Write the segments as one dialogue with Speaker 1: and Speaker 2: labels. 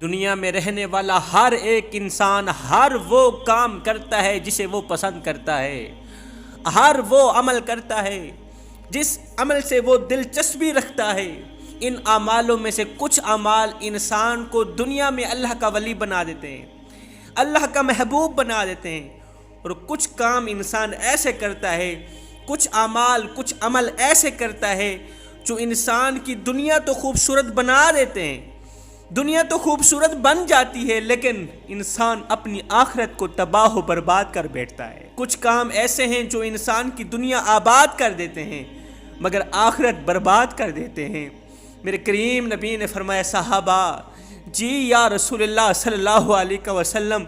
Speaker 1: دنیا میں رہنے والا ہر ایک انسان ہر وہ کام کرتا ہے جسے وہ پسند کرتا ہے، ہر وہ عمل کرتا ہے جس عمل سے وہ دلچسپی رکھتا ہے۔ ان اعمالوں میں سے کچھ اعمال انسان کو دنیا میں اللہ کا ولی بنا دیتے ہیں، اللہ کا محبوب بنا دیتے ہیں، اور کچھ کام انسان ایسے کرتا ہے، کچھ اعمال کچھ عمل ایسے کرتا ہے جو انسان کی دنیا تو خوبصورت بنا دیتے ہیں، دنیا تو خوبصورت بن جاتی ہے لیکن انسان اپنی آخرت کو تباہ و برباد کر بیٹھتا ہے۔ کچھ کام ایسے ہیں جو انسان کی دنیا آباد کر دیتے ہیں مگر آخرت برباد کر دیتے ہیں۔ میرے کریم نبی نے فرمایا، صحابہ جی یا رسول اللہ صلی اللہ علیہ وسلم،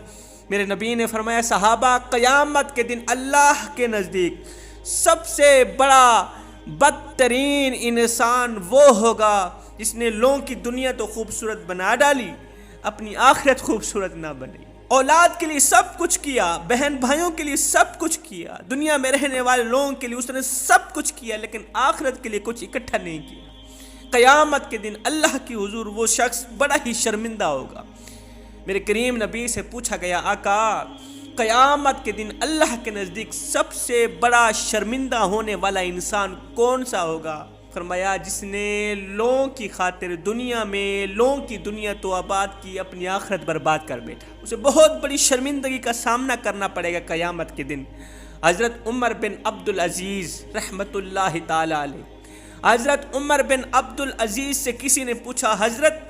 Speaker 1: میرے نبی نے فرمایا صحابہ قیامت کے دن اللہ کے نزدیک سب سے بڑا بدترین انسان وہ ہوگا جس نے لوگوں کی دنیا تو خوبصورت بنا ڈالی، اپنی آخرت خوبصورت نہ بنی۔ اولاد کے لیے سب کچھ کیا، بہن بھائیوں کے لیے سب کچھ کیا، دنیا میں رہنے والے لوگوں کے لیے اس نے سب کچھ کیا لیکن آخرت کے لیے کچھ اکٹھا نہیں کیا۔ قیامت کے دن اللہ کی حضور وہ شخص بڑا ہی شرمندہ ہوگا۔ میرے کریم نبی سے پوچھا گیا، آقا قیامت کے دن اللہ کے نزدیک سب سے بڑا شرمندہ ہونے والا انسان کون سا ہوگا؟ فرمایا، جس نے لوگوں کی خاطر دنیا میں لوگوں کی دنیا تو آباد کی، اپنی آخرت برباد کر بیٹھا۔ اسے بہت بڑی شرمندگی کا سامنا کرنا پڑے گا قیامت کے دن۔ حضرت عمر بن عبدالعزیز رحمۃ اللہ تعالی علیہ، حضرت عمر بن عبدالعزیز سے کسی نے پوچھا، حضرت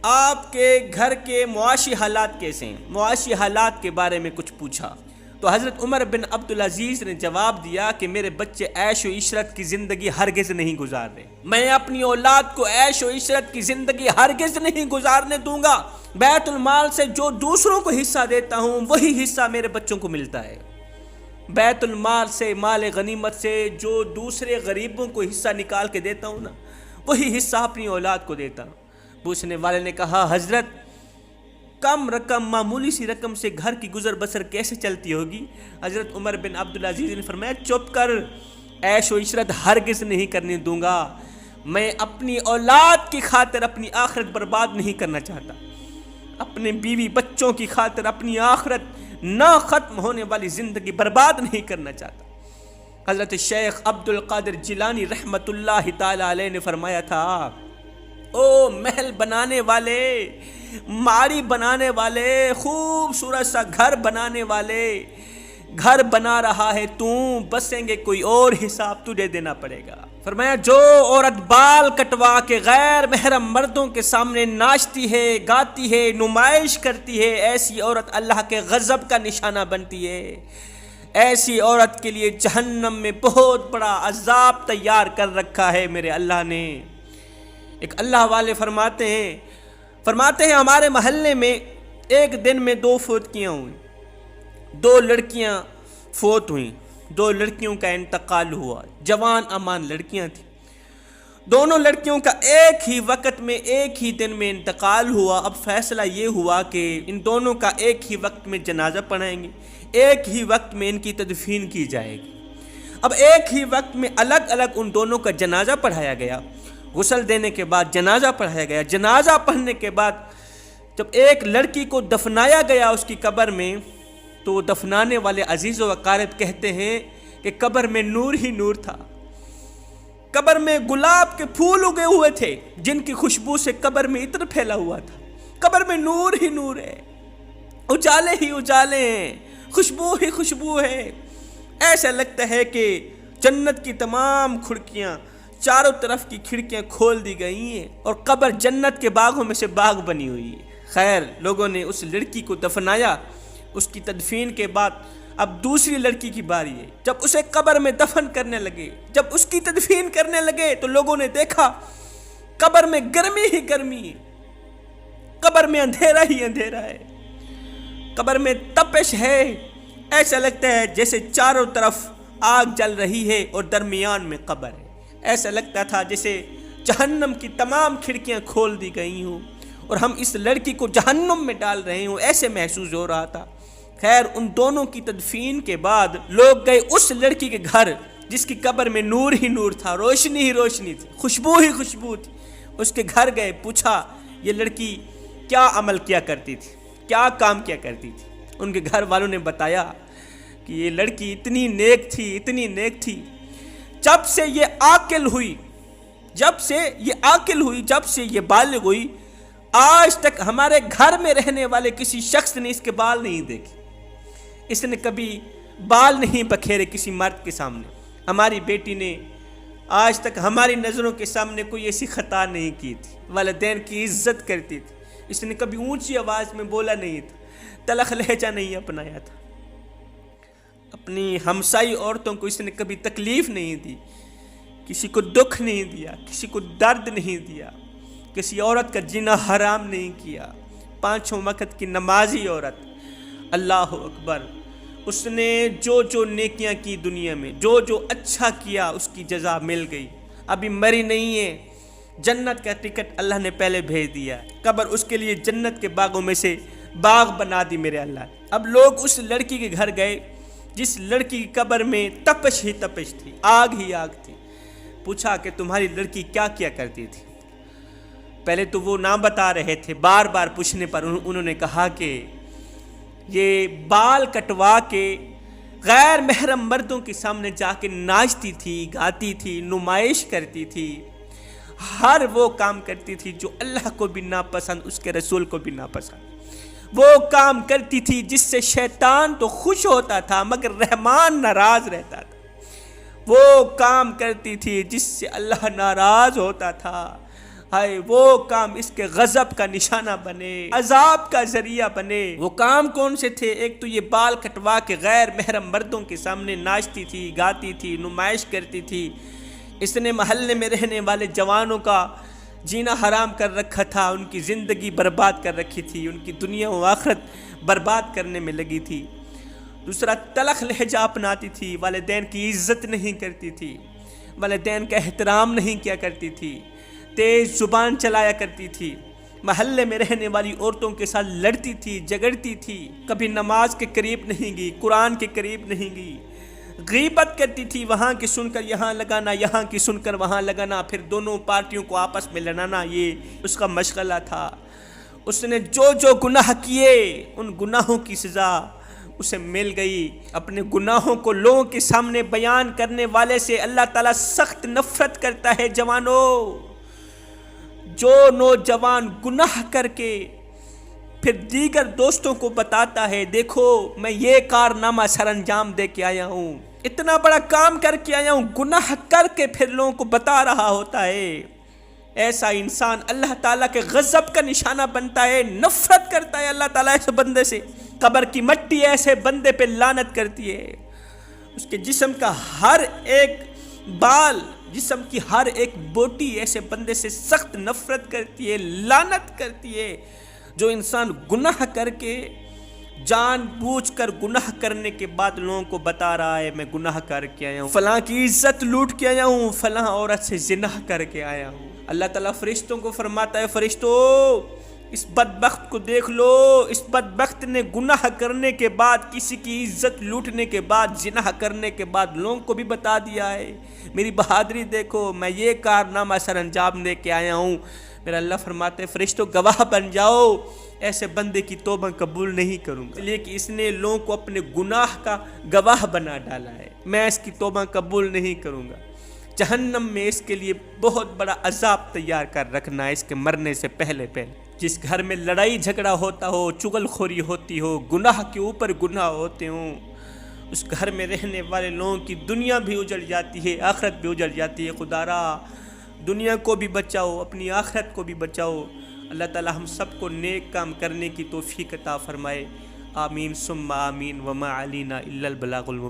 Speaker 1: آپ کے گھر کے معاشی حالات کیسے ہیں؟ معاشی حالات کے بارے میں کچھ پوچھا تو حضرت عمر بن عبدالعزیز نے جواب دیا کہ میرے بچے عیش و عشرت کی زندگی ہرگز نہیں گزار رہے، میں اپنی اولاد کو عیش و عشرت کی زندگی ہرگز نہیں گزارنے دوں گا۔ بیت المال سے جو دوسروں کو حصہ دیتا ہوں وہی حصہ میرے بچوں کو ملتا ہے، بیت المال سے، مال غنیمت سے جو دوسرے غریبوں کو حصہ نکال کے دیتا ہوں نا، وہی حصہ اپنی اولاد کو دیتا ہوں۔ پوچھنے والے نے کہا، حضرت کم رقم، معمولی سی رقم سے گھر کی گزر بسر کیسے چلتی ہوگی؟ حضرت عمر بن عبدالعزیز نے فرمایا، چپ کر، عیش و عشرت ہرگز نہیں کرنے دوں گا، میں اپنی اولاد کی خاطر اپنی آخرت برباد نہیں کرنا چاہتا، اپنے بیوی بچوں کی خاطر اپنی آخرت نہ ختم ہونے والی زندگی برباد نہیں کرنا چاہتا۔ حضرت شیخ عبد القادر جیلانی رحمۃ اللہ تعالی علیہ نے فرمایا تھا، او محل بنانے والے، ماڑی بنانے والے، خوبصورت سا گھر بنانے والے، گھر بنا رہا ہے تو، بسیں گے کوئی اور، حساب تجھے دینا پڑے گا۔ فرمایا، جو عورت بال کٹوا کے غیر محرم مردوں کے سامنے ناچتی ہے، گاتی ہے، نمائش کرتی ہے، ایسی عورت اللہ کے غضب کا نشانہ بنتی ہے۔ ایسی عورت کے لیے جہنم میں بہت بڑا عذاب تیار کر رکھا ہے میرے اللہ نے۔ ایک اللہ والے فرماتے ہیں ہمارے محلے میں ایک دن میں 2 فوتکیاں ہوئیں، 2 لڑکیاں فوت ہوئیں، 2 لڑکیوں کا انتقال ہوا، جوان امان لڑکیاں تھیں۔ دونوں لڑکیوں کا ایک ہی وقت میں ایک ہی دن میں انتقال ہوا۔ اب فیصلہ یہ ہوا کہ ان دونوں کا ایک ہی وقت میں جنازہ پڑھائیں گے، ایک ہی وقت میں ان کی تدفین کی جائے گی۔ اب ایک ہی وقت میں الگ الگ ان دونوں کا جنازہ پڑھایا گیا، غسل دینے کے بعد جنازہ پڑھایا گیا۔ جنازہ پڑھنے کے بعد جب ایک لڑکی کو دفنایا گیا اس کی قبر میں، تو دفنانے والے عزیز و اقارب کہتے ہیں کہ قبر میں نور ہی نور تھا، قبر میں گلاب کے پھول اگے ہوئے تھے جن کی خوشبو سے قبر میں عطر پھیلا ہوا تھا، قبر میں نور ہی نور ہے، اجالے ہی اجالے ہیں، خوشبو ہی خوشبو ہے۔ ایسا لگتا ہے کہ جنت کی تمام کھڑکیاں، چاروں طرف کی کھڑکیاں کھول دی گئی ہیں اور قبر جنت کے باغوں میں سے باغ بنی ہوئی ہے۔ خیر، لوگوں نے اس لڑکی کو دفنایا، اس کی تدفین کے بعد اب دوسری لڑکی کی باری ہے۔ جب اسے قبر میں دفن کرنے لگے، جب اس کی تدفین کرنے لگے تو لوگوں نے دیکھا قبر میں گرمی ہی گرمی ہے، قبر میں اندھیرا ہی اندھیرا ہے، قبر میں تپش ہے۔ ایسا لگتا ہے جیسے چاروں طرف آگ جل رہی ہے اور درمیان میں قبر ہے۔ ایسا لگتا تھا جیسے جہنم کی تمام کھڑکیاں کھول دی گئی ہوں اور ہم اس لڑکی کو جہنم میں ڈال رہے ہوں، ایسے محسوس ہو رہا تھا۔ خیر، ان دونوں کی تدفین کے بعد لوگ گئے اس لڑکی کے گھر جس کی قبر میں نور ہی نور تھا، روشنی ہی روشنی تھی، خوشبو ہی خوشبو تھی۔ اس کے گھر گئے، پوچھا یہ لڑکی کیا عمل کیا کرتی تھی، کیا کام کیا کرتی تھی۔ ان کے گھر والوں نے بتایا کہ یہ لڑکی اتنی نیک تھی، اتنی نیک تھی، جب سے یہ عاقل ہوئی، جب سے یہ بالغ ہوئی، آج تک ہمارے گھر میں رہنے والے کسی شخص نے اس کے بال نہیں دیکھے، اس نے کبھی بال نہیں بکھیرے کسی مرد کے سامنے۔ ہماری بیٹی نے آج تک ہماری نظروں کے سامنے کوئی ایسی خطا نہیں کی تھی، والدین کی عزت کرتی تھی، اس نے کبھی اونچی آواز میں بولا نہیں تھا، تلخ لہجہ نہیں اپنایا تھا، اپنی ہمسائی عورتوں کو اس نے کبھی تکلیف نہیں دی، کسی کو دکھ نہیں دیا، کسی کو درد نہیں دیا، کسی عورت کا جینا حرام نہیں کیا، 5 وقت کی نمازی عورت۔ اللہ اکبر، اس نے جو نیکیاں کی دنیا میں، جو اچھا کیا، اس کی جزا مل گئی، ابھی مری نہیں ہے، جنت کا ٹکٹ اللہ نے پہلے بھیج دیا، قبر اس کے لیے جنت کے باغوں میں سے باغ بنا دی میرے اللہ۔ اب لوگ اس لڑکی کے گھر گئے جس لڑکی کی قبر میں تپش ہی تپش تھی، آگ ہی آگ تھی، پوچھا کہ تمہاری لڑکی کیا کیا کرتی تھی؟ پہلے تو وہ نہ بتا رہے تھے، بار بار پوچھنے پر انہوں نے کہا کہ یہ بال کٹوا کے غیر محرم مردوں کے سامنے جا کے ناچتی تھی، گاتی تھی، نمائش کرتی تھی، ہر وہ کام کرتی تھی جو اللہ کو بھی ناپسند، اس کے رسول کو بھی ناپسند۔ وہ کام کرتی تھی جس سے شیطان تو خوش ہوتا تھا مگر رحمان ناراض رہتا تھا، وہ کام کرتی تھی جس سے اللہ ناراض ہوتا تھا، ہائے وہ کام اس کے غضب کا نشانہ بنے، عذاب کا ذریعہ بنے۔ وہ کام کون سے تھے؟ ایک تو یہ بال کٹوا کے غیر محرم مردوں کے سامنے ناچتی تھی، گاتی تھی، نمائش کرتی تھی، اس نے محلے میں رہنے والے جوانوں کا جینا حرام کر رکھا تھا، ان کی زندگی برباد کر رکھی تھی، ان کی دنیا و آخرت برباد کرنے میں لگی تھی۔ دوسرا، تلخ لہجہ اپناتی تھی، والدین کی عزت نہیں کرتی تھی، والدین کا احترام نہیں کیا کرتی تھی، تیز زبان چلایا کرتی تھی، محلے میں رہنے والی عورتوں کے ساتھ لڑتی تھی، جھگڑتی تھی، کبھی نماز کے قریب نہیں گئی، قرآن کے قریب نہیں گئی، غیبت کرتی تھی، وہاں کی سن کر یہاں لگانا، یہاں کی سن کر وہاں لگانا، پھر دونوں پارٹیوں کو آپس میں لڑانا، یہ اس کا مشغلہ تھا۔ اس نے جو گناہ کیے ان گناہوں کی سزا اسے مل گئی۔ اپنے گناہوں کو لوگوں کے سامنے بیان کرنے والے سے اللہ تعالیٰ سخت نفرت کرتا ہے۔ جوانوں، جو نوجوان گناہ کر کے پھر دیگر دوستوں کو بتاتا ہے دیکھو میں یہ کارنامہ سر انجام دے کے آیا ہوں، اتنا بڑا کام کر کے آیا ہوں، گناہ کر کے پھر لوگوں کو بتا رہا ہوتا ہے، ایسا انسان اللہ تعالیٰ کے غضب کا نشانہ بنتا ہے، نفرت کرتا ہے اللہ تعالیٰ ایسے بندے سے۔ قبر کی مٹی ایسے بندے پہ لعنت کرتی ہے، اس کے جسم کا ہر ایک بال، جسم کی ہر ایک بوٹی ایسے بندے سے سخت نفرت کرتی ہے، لعنت کرتی ہے۔ جو انسان گناہ کر کے جان بوجھ کر گناہ کرنے کے بعد لوگوں کو بتا رہا ہے میں گناہ کر کے آیا ہوں، فلاں کی عزت لوٹ کے آیا ہوں، فلاں عورت سے زنا کر کے آیا ہوں، اللہ تعالیٰ فرشتوں کو فرماتا ہے فرشتوں اس بدبخت کو دیکھ لو، اس بدبخت نے گناہ کرنے کے بعد، کسی کی عزت لوٹنے کے بعد، زنا کرنے کے بعد لوگوں کو بھی بتا دیا ہے میری بہادری دیکھو، میں یہ کارنامہ سر انجام دے کے آیا ہوں۔ میرا اللہ فرماتے ہیں فرشتوں گواہ بن جاؤ، ایسے بندے کی توبہ قبول نہیں کروں گا، اس لیے کہ اس نے لوگوں کو اپنے گناہ کا گواہ بنا ڈالا ہے، میں اس کی توبہ قبول نہیں کروں گا۔ جہنم میں اس کے لیے بہت بڑا عذاب تیار کر رکھنا ہے اس کے مرنے سے پہلے۔ جس گھر میں لڑائی جھگڑا ہوتا ہو، چغل خوری ہوتی ہو، گناہ کے اوپر گناہ ہوتے ہوں، اس گھر میں رہنے والے لوگوں کی دنیا بھی اجڑ جاتی ہے، آخرت بھی اجڑ جاتی ہے۔ خدا را دنیا کو بھی بچاؤ، اپنی آخرت کو بھی بچاؤ۔ اللہ تعالی ہم سب کو نیک کام کرنے کی توفیق عطا فرمائے، آمین ثم آمین، وما علینا الا البلاغ المبین۔